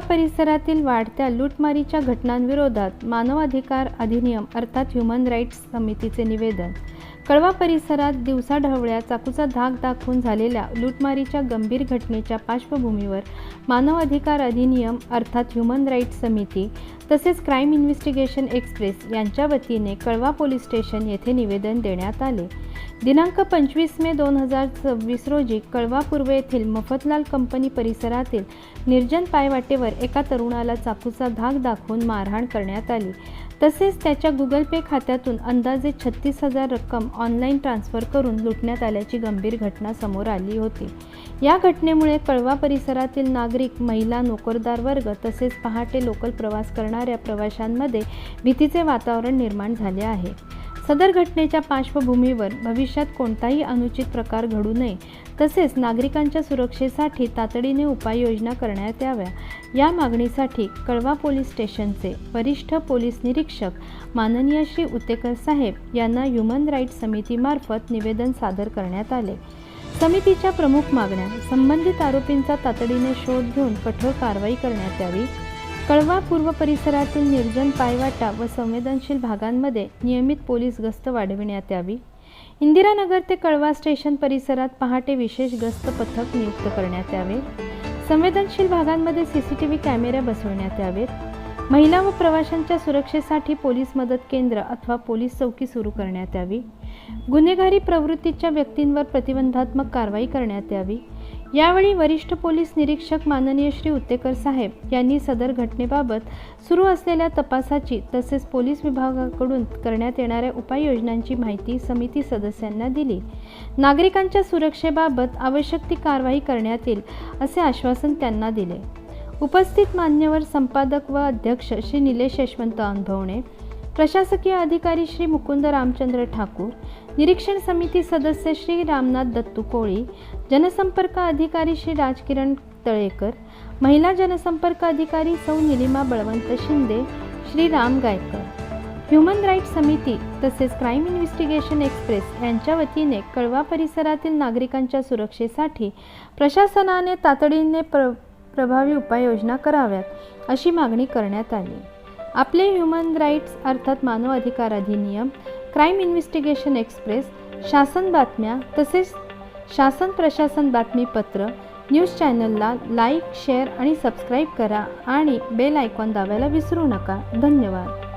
परिसरातील वाढत्या लूटमारीच्या घटनांविरोधात मानवाधिकार अधिनियम अर्थात ह्युमन राईट्स समितीचे निवेदन. कळवा परिसरात दिवसाढवळ्या चाकूचा धाक दाखवून झालेल्या लूटमारीच्या गंभीर घटनेच्या पार्श्वभूमीवर मानवाधिकार अधिनियम अर्थात ह्युमन राईट्स समिती तसेच क्राईम इन्व्हेस्टिगेशन एक्सप्रेस यांच्या वतीने कळवा पोलीस स्टेशन येथे निवेदन देण्यात आले. दिनांक 25 मे 2026 रोजी कळवा पूर्व येथील मफतलाल कंपनी परिसरातील निर्जन पायवाटेवर एका तरुणाला चाकूचा धाक दाखवून मारहाण करण्यात आली. तसेच त्याच्या गुगल पे खात्यातून अंदाजे 36,000 रक्कम ऑनलाईन ट्रान्स्फर करून लुटण्यात आल्याची गंभीर घटना समोर आली होती. या घटनेमुळे कळवा परिसरातील नागरिक, महिला, नोकरदार वर्ग तसेच पहाटे लोकल प्रवास करणाऱ्या प्रवाशांमध्ये भीतीचे वातावरण निर्माण झाले आहे. सदर घटनेच्या पार्श्वभूमीवर भविष्यात कोणताही अनुचित प्रकार घडू नये तसेच नागरिकांच्या सुरक्षेसाठी तातडीने उपाययोजना करण्यात याव्या या मागणीसाठी कळवा पोलीस स्टेशनचे वरिष्ठ पोलीस निरीक्षक माननीय श्री उतेकर साहेब यांना ह्युमन राईट्स समितीमार्फत निवेदन सादर करण्यात आले. समितीच्या प्रमुख मागण्या: संबंधित आरोपींचा तातडीने शोध घेऊन कठोर कारवाई करण्यात यावी. कळवा पूर्व परिसरातील निर्जन पायवाटा व संवेदनशील भागांमध्ये नियमित पोलीस गस्त वाढविण्यात यावी. इंदिरानगर ते कळवा स्टेशन परिसरात पहाटे विशेष गस्त पथक नियुक्त करण्यात यावे. संवेदनशील भागांमध्ये CCTV कॅमेरे बसवण्यात यावेत. महिला व प्रवाशांच्या सुरक्षेसाठी पोलीस मदत केंद्र अथवा पोलीस चौकी सुरू करण्यात यावी. गुन्हेगारी प्रवृत्तीच्या व्यक्तींवर प्रतिबंधात्मक कारवाई करण्यात यावी. यावेळी वरिष्ठ पोलीस निरीक्षक माननीय श्री उतेकर साहेब यांनी सदर घटनेबाबत सुरू असलेल्या तपासाची तसेच पोलीस विभागाकडून करण्यात येणाऱ्या उपाययोजनांची माहिती समिती सदस्यांना दिली. नागरिकांच्या सुरक्षेबाबत आवश्यक ती कारवाई करण्यात येईल असे आश्वासन त्यांना दिले. उपस्थित मान्यवर संपादक व अध्यक्ष श्री निलेश यशवंत अनुभवणे, प्रशासकीय अधिकारी श्री मुकुंद रामचंद्र ठाकूर, निरीक्षण समिती सदस्य श्री रामनाथ दत्तू कोळी, जनसंपर्क अधिकारी श्री राजकिरण तळेकर, महिला जनसंपर्क अधिकारी सौ निलिमा बळवंत शिंदे, श्री राम गायकर. ह्युमन राईट्स समिती तसेच क्राईम इन्व्हेस्टिगेशन एक्सप्रेस यांच्या वतीने कळवा परिसरातील नागरिकांच्या सुरक्षेसाठी प्रशासनाने तातडीने प्रभावी उपाययोजना कराव्यात अशी मागणी करण्यात आली. आपले ह्युमन राईट्स अर्थात मानव अधिकार अधिनियम, क्राईम इन्व्हेस्टिगेशन एक्सप्रेस, शासन बातम्या तसेच शासन प्रशासन बातमीपत्र न्यूज चॅनलला लाईक, शेअर आणि सबस्क्राईब करा आणि बेल आयकॉन दाबायला विसरू नका. धन्यवाद.